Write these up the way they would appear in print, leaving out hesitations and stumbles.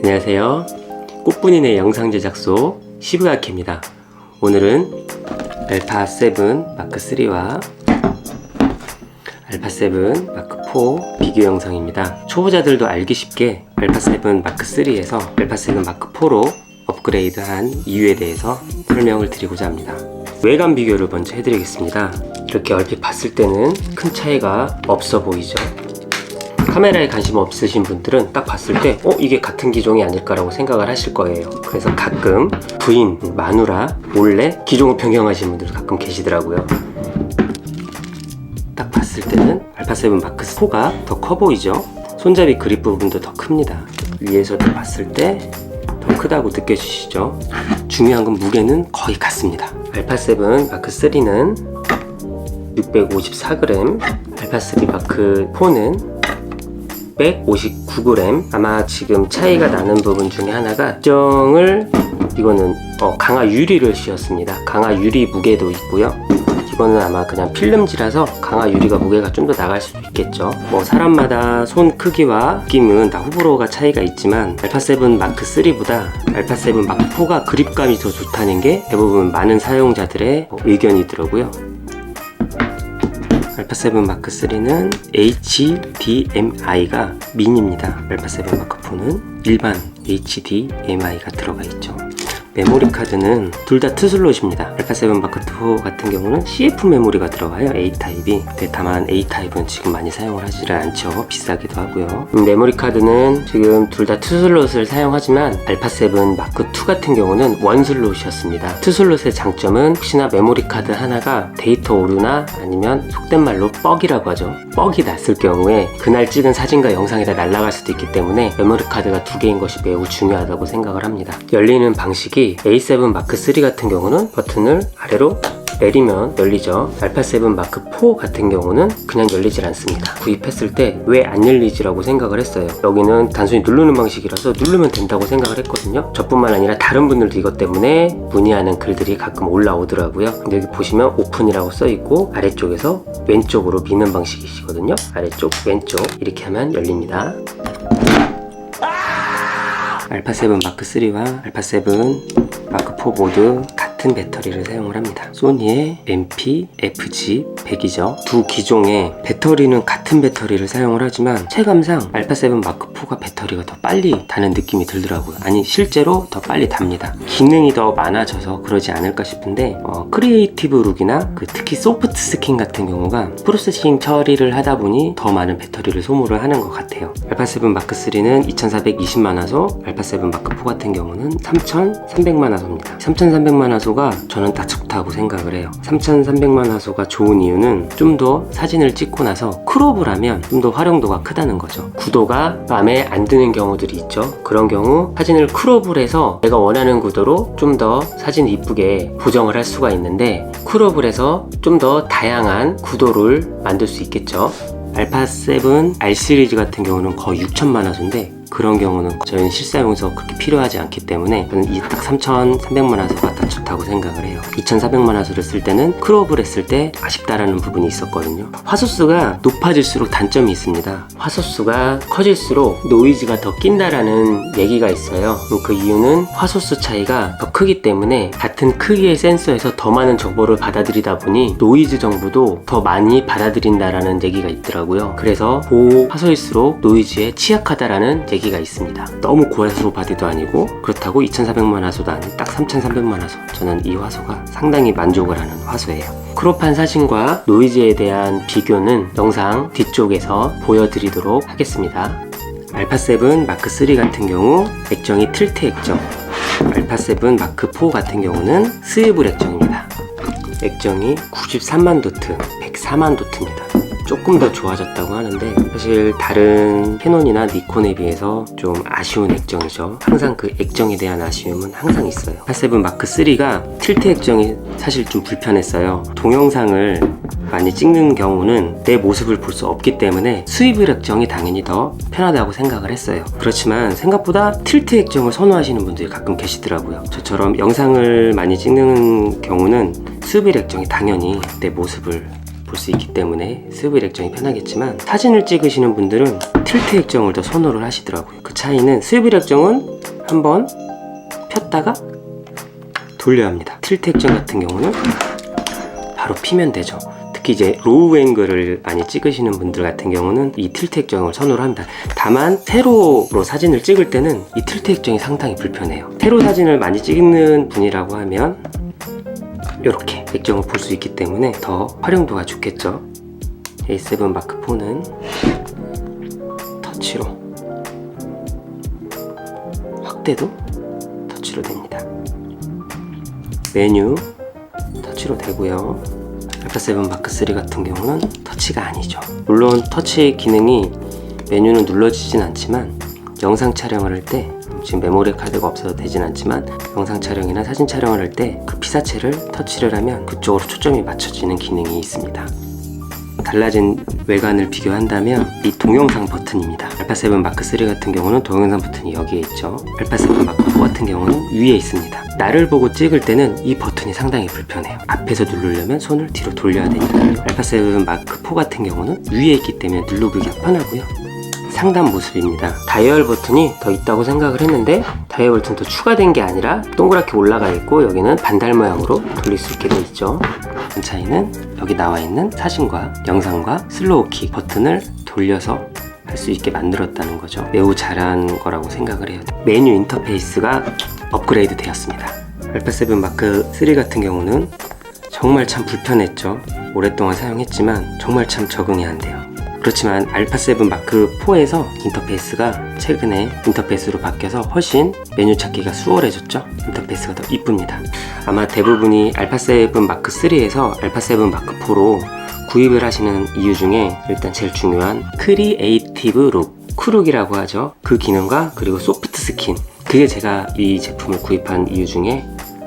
안녕하세요. 꽃분이네 영상 제작소 시부야키입니다. 오늘은 알파 7 마크 3와 알파 7 마크 4 비교 영상입니다. 초보자들도 알기 쉽게 알파 7 마크 3에서 알파 7 마크 4로 업그레이드한 이유에 대해서 설명을 드리고자 합니다. 외관 비교를 먼저 해드리겠습니다. 이렇게 얼핏 봤을 때는 큰 차이가 없어 보이죠. 카메라에 관심 없으신 분들은 딱 봤을 때 이게 같은 기종이 아닐까라고 생각을 하실 거예요. 그래서 가끔 부인, 마누라 몰래 기종을 변경하시는 분들 가끔 계시더라고요. 딱 봤을 때는 알파 7 마크 4가 더 커 보이죠. 손잡이 그립 부분도 더 큽니다. 위에서도 봤을 때 더 크다고 느껴지시죠. 중요한 건 무게는 거의 같습니다. 알파 7 마크 3는 654g, 알파 3 마크 4는 159g. 아마 지금 차이가 나는 부분 중에 하나가 이거는 강화 유리를 씌웠습니다. 강화 유리 무게도 있고요. 이거는 아마 그냥 필름지라서 강화 유리가 무게가 좀 더 나갈 수도 있겠죠. 사람마다 손 크기와 느낌은 다 호불호가 차이가 있지만 알파 7 마크 3보다 알파 7 마크 4가 그립감이 더 좋다는 게 대부분 많은 사용자들의 의견이더라고요. 알파 7 마크 3는 HDMI가 미니입니다. 알파 7 마크 4는 일반 HDMI가 들어가 있죠. 메모리 카드는 둘 다 투슬롯입니다. 알파 7 마크 2 같은 경우는 CF 메모리가 들어가요. A타입이. 다만 A타입은 지금 많이 사용을 하지를 않죠. 비싸기도 하고요. 메모리 카드는 지금 둘 다 투슬롯을 사용하지만 알파 7 마크 2 같은 경우는 원슬롯이었습니다. 투슬롯의 장점은 혹시나 메모리 카드 하나가 데이터 오류나 아니면 속된 말로 뻑이라고 하죠. 뻑이 났을 경우에 그날 찍은 사진과 영상이 다 날아갈 수도 있기 때문에 메모리 카드가 두 개인 것이 매우 중요하다고 생각을 합니다. 열리는 방식이 A7 마크 3 같은 경우는 버튼을 아래로 내리면 열리죠. 알파 7 마크 4 같은 경우는 그냥 열리질 않습니다. 구입했을 때 왜 안 열리지라고 생각을 했어요. 여기는 단순히 누르는 방식이라서 누르면 된다고 생각을 했거든요. 저뿐만 아니라 다른 분들도 이것 때문에 문의하는 글들이 가끔 올라오더라고요. 근데 여기 보시면 오픈이라고 써있고 아래쪽에서 왼쪽으로 미는 방식이시거든요. 아래쪽, 왼쪽 이렇게 하면 열립니다. 알파 7 마크 3와 알파 7 마크 4 모두 같은 배터리를 사용을 합니다. 소니의 MP-FG100이죠. 두 기종의 배터리는 같은 배터리를 사용을 하지만 체감상 알파 7 마크 4가 배터리가 더 빨리 다는 느낌이 들더라고요. 아니 실제로 더 빨리 답니다. 기능이 더 많아져서 그러지 않을까 싶은데 크리에이티브 룩이나 특히 소프트 스킨 같은 경우가 프로세싱 처리를 하다 보니 더 많은 배터리를 소모를 하는 것 같아요. 알파 7 마크 3는 2420만화소, 알파 7 마크 4 같은 경우는 3300만화소입니다. 3300만화소가 저는 딱 좋다고 생각을 해요. 3300만화소가 좋은 이유는 좀 더 사진을 찍고 나서 크롭을 하면 좀 더 활용도가 크다는 거죠. 구도가 마음에 안 드는 경우들이 있죠. 그런 경우 사진을 크롭을 해서 내가 원하는 구도로 좀 더 사진 이쁘게 보정을 할 수가 있는데 크롭을 해서 좀 더 다양한 구도를 만들 수 있겠죠. 알파 7 R 시리즈 같은 경우는 거의 6000만화소인데 그런 경우는 저희는 실사용에서 그렇게 필요하지 않기 때문에 저는 이 딱 3300만화소가 딱 좋다고 생각을 해요. 2400만화소를 쓸 때는 크롭을 했을 때 아쉽다라는 부분이 있었거든요. 화소수가 높아질수록 단점이 있습니다. 화소수가 커질수록 노이즈가 더 낀다라는 얘기가 있어요. 그 이유는 화소수 차이가 더 크기 때문에 같은 크기의 센서에서 더 많은 정보를 받아들이다 보니 노이즈 정보도 더 많이 받아들인다라는 얘기가 있더라고요. 그래서 고화소일수록 노이즈에 취약하다라는 얘기가 있습니다. 너무 고화소 바디도 아니고 그렇다고 2400만 화소도 아닌 딱 3300만 화소. 저는 이 화소가 상당히 만족을 하는 화소예요. 크롭한 사진과 노이즈에 대한 비교는 영상 뒤쪽에서 보여드리도록 하겠습니다. 알파 7 마크 3 같은 경우 액정이 틸트 액정, 알파 7 마크 4 같은 경우는 스위블 액정입니다. 액정이 93만 도트, 104만 도트입니다. 조금 더 좋아졌다고 하는데 사실 다른 캐논이나 니콘에 비해서 좀 아쉬운 액정이죠. 항상 그 액정에 대한 아쉬움은 항상 있어요. 알파7 마크 3가 틸트 액정이 사실 좀 불편했어요. 동영상을 많이 찍는 경우는 내 모습을 볼 수 없기 때문에 스위블 액정이 당연히 더 편하다고 생각을 했어요. 그렇지만 생각보다 틸트 액정을 선호하시는 분들이 가끔 계시더라고요. 저처럼 영상을 많이 찍는 경우는 스위블 액정이 당연히 내 모습을 볼 수 있기 때문에 스위블 액정이 편하겠지만 사진을 찍으시는 분들은 틸트 액정을 더 선호를 하시더라고요. 그 차이는 스위블 액정은 한번 폈다가 돌려야 합니다. 틸트 액정 같은 경우는 바로 피면 되죠. 특히 이제 로우 앵글을 많이 찍으시는 분들 같은 경우는 이 틸트 액정을 선호를 합니다. 다만 세로로 사진을 찍을 때는 이 틸트 액정이 상당히 불편해요. 세로 사진을 많이 찍는 분이라고 하면 이렇게 액정을 볼 수 있기 때문에 더 활용도가 좋겠죠. A7 마크 4는 터치로, 확대도 터치로 됩니다. 메뉴 터치로 되고요. 알파7 마크 3 같은 경우는 터치가 아니죠. 물론 터치 기능이 메뉴는 눌러지진 않지만 영상 촬영을 할 때, 지금 메모리 카드가 없어서 되진 않지만 영상 촬영이나 사진 촬영을 할 때 그 피사체를 터치를 하면 그쪽으로 초점이 맞춰지는 기능이 있습니다. 달라진 외관을 비교한다면 이 동영상 버튼입니다. 알파7 마크 3 같은 경우는 동영상 버튼이 여기에 있죠. 알파7 마크 4 같은 경우는 위에 있습니다. 나를 보고 찍을 때는 이 버튼이 상당히 불편해요. 앞에서 누르려면 손을 뒤로 돌려야 되니까. 알파7 마크 4 같은 경우는 위에 있기 때문에 누르기가 편하고요. 상단 모습입니다. 다이얼 버튼이 더 있다고 생각을 했는데 다이얼 버튼 더 추가된 게 아니라 동그랗게 올라가 있고 여기는 반달 모양으로 돌릴 수 있게 되어 있죠. 그 차이는 여기 나와 있는 사진과 영상과 슬로우 킥 버튼을 돌려서 할 수 있게 만들었다는 거죠. 매우 잘한 거라고 생각을 해요. 메뉴 인터페이스가 업그레이드 되었습니다. 알파7 마크 3 같은 경우는 정말 참 불편했죠. 오랫동안 사용했지만 정말 참 적응이 안 돼요. 그렇지만 알파7 마크 4에서 인터페이스가 최근에 인터페이스로 바뀌어서 훨씬 메뉴 찾기가 수월해졌죠. 인터페이스가 더 이쁩니다. 아마 대부분이 알파7 마크 3에서 알파7 마크 4로 구입을 하시는 이유 중에 일단 제일 중요한 크리에이티브 룩, 쿨룩이라고 하죠. 그 기능과 그리고 소프트 스킨, 그게 제가 이 제품을 구입한 이유 중에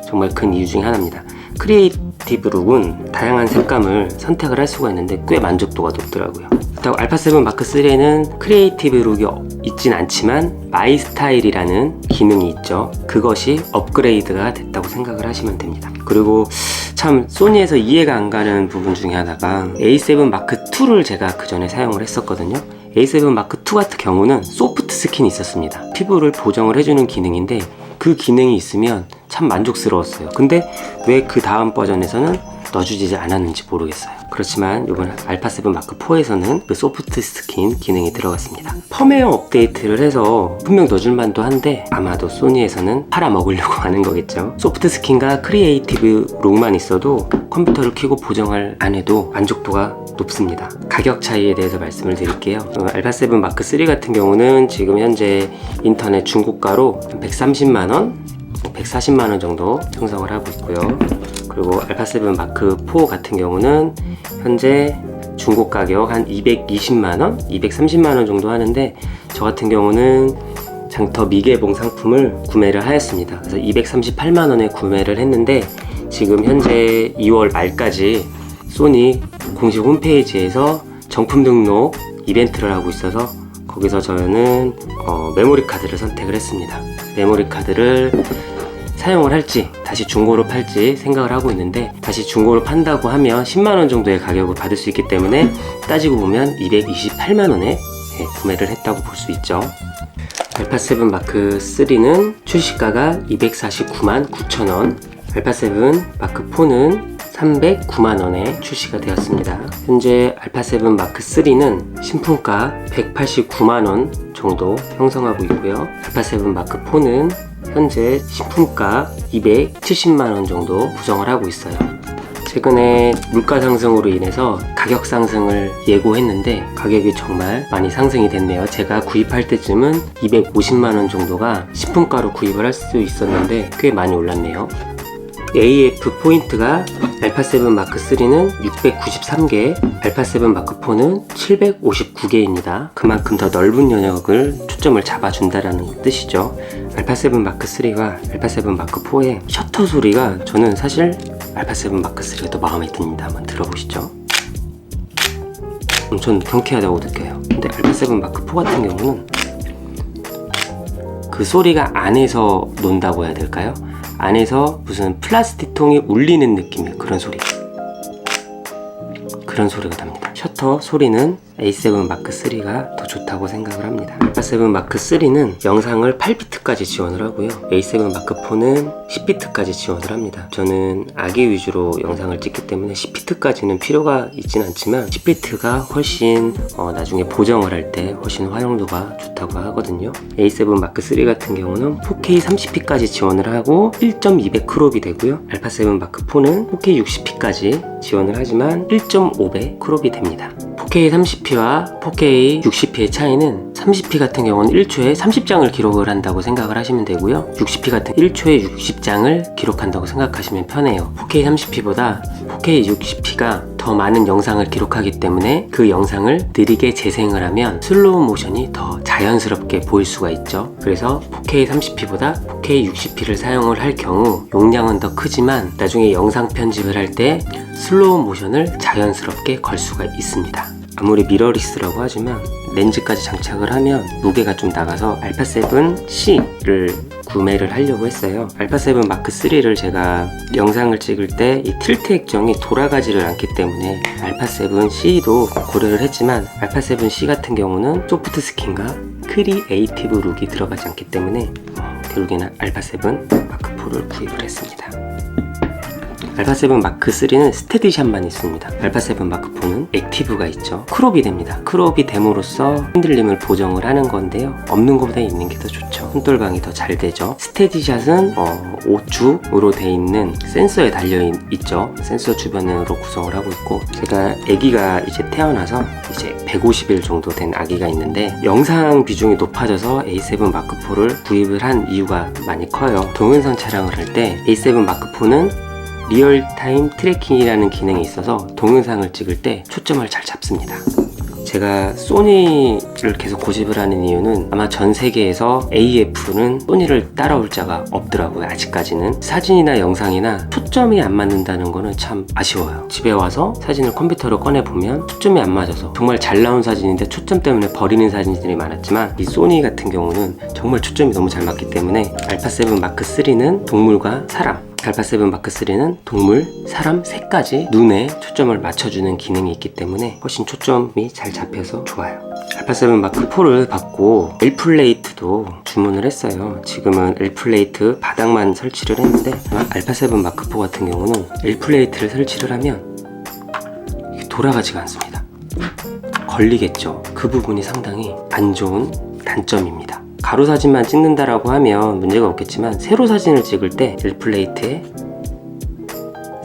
정말 큰 이유 중에 하나입니다. 크리에이티브 룩은 다양한 색감을 선택을 할 수가 있는데 꽤 만족도가 높더라고요. 그렇다고 알파7 마크 3에는 크리에이티브 룩이 있진 않지만 마이 스타일이라는 기능이 있죠. 그것이 업그레이드가 됐다고 생각을 하시면 됩니다. 그리고 참 소니에서 이해가 안 가는 부분 중에 하나가 A7 마크 2를 제가 그 전에 사용을 했었거든요. A7 마크 2 같은 경우는 소프트 스킨이 있었습니다. 피부를 보정을 해주는 기능인데 그 기능이 있으면 참 만족스러웠어요. 근데 왜 그 다음 버전에서는 넣어주지 않았는지 모르겠어요. 그렇지만 이번 알파7 마크 4에서는 그 소프트 스킨 기능이 들어갔습니다. 펌웨어 업데이트를 해서 분명 넣어줄 만도 한데 아마도 소니에서는 팔아먹으려고 하는 거겠죠. 소프트 스킨과 크리에이티브 룩만 있어도 컴퓨터를 켜고 보정을 안 해도 만족도가 높습니다. 가격 차이에 대해서 말씀을 드릴게요. 알파7 마크 3 같은 경우는 지금 현재 인터넷 중고가로 130만원, 140만원 정도 형성을 하고 있고요. 그리고 알파7 마크 4 같은 경우는 현재 중고 가격 한 220만원, 230만원 정도 하는데 저 같은 경우는 장터 미개봉 상품을 구매를 하였습니다. 그래서 238만원에 구매를 했는데 지금 현재 2월 말까지 소니 공식 홈페이지에서 정품 등록 이벤트를 하고 있어서 거기서 저는 메모리 카드를 선택을 했습니다. 메모리 카드를 사용을 할지 다시 중고로 팔지 생각을 하고 있는데 다시 중고로 판다고 하면 10만원 정도의 가격을 받을 수 있기 때문에 따지고 보면 228만원에 구매를 했다고 볼 수 있죠. 알파7 마크 3는 출시가가 249만 9천원, 알파7 마크 4는 309만원에 출시가 되었습니다. 현재 알파7 마크 3는 신품가 189만원 정도 형성하고 있고요. 알파7 마크 4는 현재 신품가 270만원 정도 구성을 하고 있어요. 최근에 물가 상승으로 인해서 가격 상승을 예고했는데 가격이 정말 많이 상승이 됐네요. 제가 구입할 때쯤은 250만원 정도가 신품가로 구입을 할 수 있었는데 꽤 많이 올랐네요. AF 포인트가 알파7 마크3는 693개, 알파7 마크4는 759개입니다. 그만큼 더 넓은 영역을 초점을 잡아준다라는 뜻이죠. 알파7 마크3와 알파7 마크4의 셔터 소리가 저는 사실 알파7 마크3가 더 마음에 듭니다. 한번 들어보시죠. 전 경쾌하다고 느껴요. 근데 알파7 마크4 같은 경우는 그 소리가 안에서 논다고 해야 될까요? 안에서 무슨 플라스틱 통이 울리는 느낌의 그런 소리가 납니다. 셔터 소리는 A7 마크3가 더 좋다고 생각을 합니다. A7 마크3는 영상을 8비트까지 지원을 하고요. A7 마크4는 10비트까지 지원을 합니다. 저는 아기 위주로 영상을 찍기 때문에 10비트까지는 필요가 있진 않지만 10비트가 훨씬 나중에 보정을 할 때 훨씬 활용도가 좋다고 하거든요. A7 마크3 같은 경우는 4K 30p까지 지원을 하고 1.2배 크롭이 되고요. 알파7 마크4는 4K 60p까지 지원을 하지만 1.5배 크롭이 됩니다. 4K 30p와 4K 60p의 차이는 30p 같은 경우는 1초에 30장을 기록을 한다고 생각을 하시면 되고요. 60p 같은 1초에 60장을 기록한다고 생각하시면 편해요. 4K 30p보다 4K 60p가 더 많은 영상을 기록하기 때문에 그 영상을 느리게 재생을 하면 슬로우 모션이 더 자연스럽게 보일 수가 있죠. 그래서 4K 30p보다 4K 60p를 사용을 할 경우 용량은 더 크지만 나중에 영상 편집을 할 때 슬로우 모션을 자연스럽게 걸 수가 있습니다. 아무리 미러리스라고 하지만 렌즈까지 장착을 하면 무게가 좀 나가서 알파7C를 구매를 하려고 했어요. 알파7 마크3를 제가 영상을 찍을 때 이 틸트 액정이 돌아가지를 않기 때문에 알파7C도 고려를 했지만 알파7C 같은 경우는 소프트 스킨과 크리에이티브 룩이 들어가지 않기 때문에 결국에는 알파7 마크4를 구입을 했습니다. 알파7 마크3는 스테디샷만 있습니다. 알파7 마크4는 액티브가 있죠. 크롭이 됩니다. 크롭이 됨으로써 흔들림을 보정을 하는 건데요. 없는 것보다 있는 게 더 좋죠. 손돌방이 더 잘 되죠. 스테디샷은 5축으로 되어 있는 센서에 달려있죠. 센서 주변으로 구성을 하고 있고, 제가 아기가 이제 태어나서 이제 150일 정도 된 아기가 있는데 영상 비중이 높아져서 A7 마크4를 구입을 한 이유가 많이 커요. 동영상 촬영을 할 때 A7 마크4는 리얼타임 트래킹이라는 기능이 있어서 동영상을 찍을 때 초점을 잘 잡습니다. 제가 소니를 계속 고집을 하는 이유는 아마 전 세계에서 AF는 소니를 따라올 자가 없더라고요. 아직까지는 사진이나 영상이나 초점이 안 맞는다는 거는 참 아쉬워요. 집에 와서 사진을 컴퓨터로 꺼내보면 초점이 안 맞아서 정말 잘 나온 사진인데 초점 때문에 버리는 사진들이 많았지만 이 소니 같은 경우는 정말 초점이 너무 잘 맞기 때문에 알파7 마크3는 동물과 사람, 알파7 마크3는 동물, 사람, 새까지 눈에 초점을 맞춰주는 기능이 있기 때문에 훨씬 초점이 잘 잡혀서 좋아요. 알파7 마크4를 받고 L플레이트도 주문을 했어요. 지금은 L플레이트 바닥만 설치를 했는데 알파7 마크4 같은 경우는 L플레이트를 설치를 하면 돌아가지가 않습니다. 걸리겠죠. 그 부분이 상당히 안 좋은 단점입니다. 가로 사진만 찍는다라고 하면 문제가 없겠지만 세로 사진을 찍을 때 L플레이트에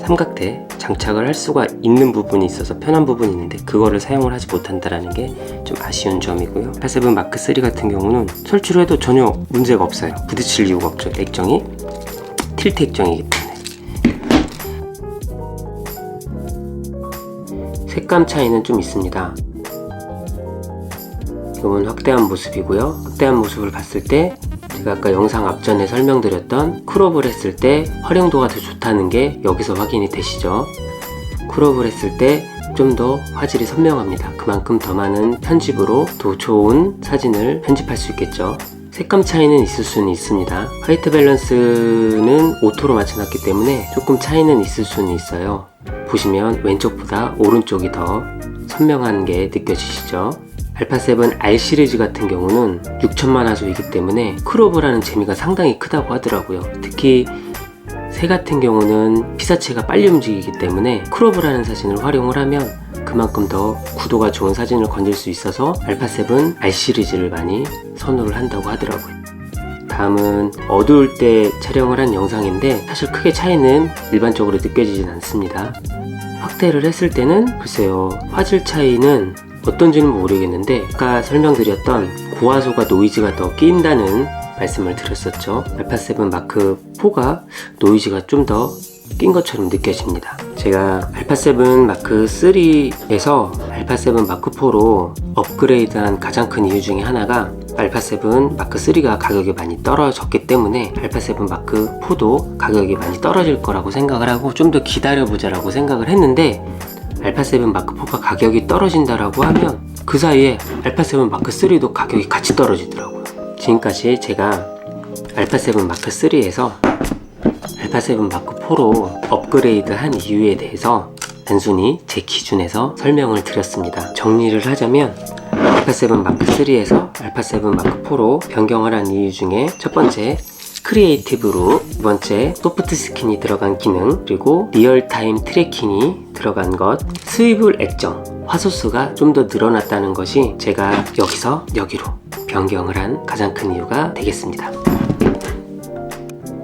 삼각대 장착을 할 수가 있는 부분이 있어서 편한 부분이 있는데 그거를 사용을 하지 못한다라는 게 좀 아쉬운 점이고요. 알파7 마크3 같은 경우는 설치를 해도 전혀 문제가 없어요. 부딪힐 이유가 없죠. 액정이 틸트 액정이기 때문에. 색감 차이는 좀 있습니다. 이건 확대한 모습이고요. 확대한 모습을 봤을 때 제가 아까 영상 앞전에 설명드렸던 크롭을 했을 때 활용도가 더 좋다는 게 여기서 확인이 되시죠. 크롭을 했을 때 좀 더 화질이 선명합니다. 그만큼 더 많은 편집으로 더 좋은 사진을 편집할 수 있겠죠. 색감 차이는 있을 수는 있습니다. 화이트 밸런스는 오토로 맞춰놨기 때문에 조금 차이는 있을 수는 있어요. 보시면 왼쪽보다 오른쪽이 더 선명한 게 느껴지시죠? 알파7 R 시리즈 같은 경우는 6000만 화소이기 때문에 크롭을 하는 재미가 상당히 크다고 하더라고요. 특히 새 같은 경우는 피사체가 빨리 움직이기 때문에 크롭을 하는 사진을 활용을 하면 그만큼 더 구도가 좋은 사진을 건질 수 있어서 알파7 R 시리즈를 많이 선호를 한다고 하더라고요. 다음은 어두울 때 촬영을 한 영상인데 사실 크게 차이는 일반적으로 느껴지진 않습니다. 확대를 했을 때는 글쎄요, 화질 차이는 어떤지는 모르겠는데 아까 설명드렸던 고화소가 노이즈가 더 끼인다는 말씀을 드렸었죠. 알파7 마크4가 노이즈가 좀 더 낀 것처럼 느껴집니다. 제가 알파7 마크 3에서 알파7 마크 4로 업그레이드한 가장 큰 이유 중에 하나가 알파7 마크 3가 가격이 많이 떨어졌기 때문에 알파7 마크 4도 가격이 많이 떨어질 거라고 생각을 하고 좀 더 기다려보자 라고 생각을 했는데, 알파7 마크 4가 가격이 떨어진다라고 하면 그 사이에 알파7 마크 3도 가격이 같이 떨어지더라고요. 지금까지 제가 알파7 마크 3에서 알파7 마크 4로 업그레이드 한 이유에 대해서 단순히 제 기준에서 설명을 드렸습니다. 정리를 하자면 알파7 마크 3에서 알파7 마크 4로 변경을 한 이유 중에 첫 번째, 크리에이티브로, 두 번째, 소프트 스킨이 들어간 기능, 그리고 리얼타임 트래킹이 들어간 것, 스위블 액정, 화소수가 좀 더 늘어났다는 것이 제가 여기서 여기로 변경을 한 가장 큰 이유가 되겠습니다.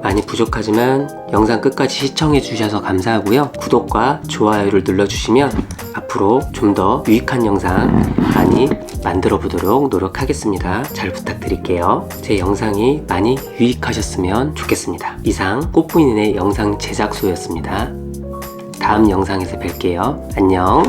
많이 부족하지만 영상 끝까지 시청해 주셔서 감사하고요. 구독과 좋아요를 눌러주시면 앞으로 좀 더 유익한 영상 많이 만들어 보도록 노력하겠습니다. 잘 부탁드릴게요. 제 영상이 많이 유익하셨으면 좋겠습니다. 이상 꽃부인의 영상 제작소였습니다. 다음 영상에서 뵐게요. 안녕.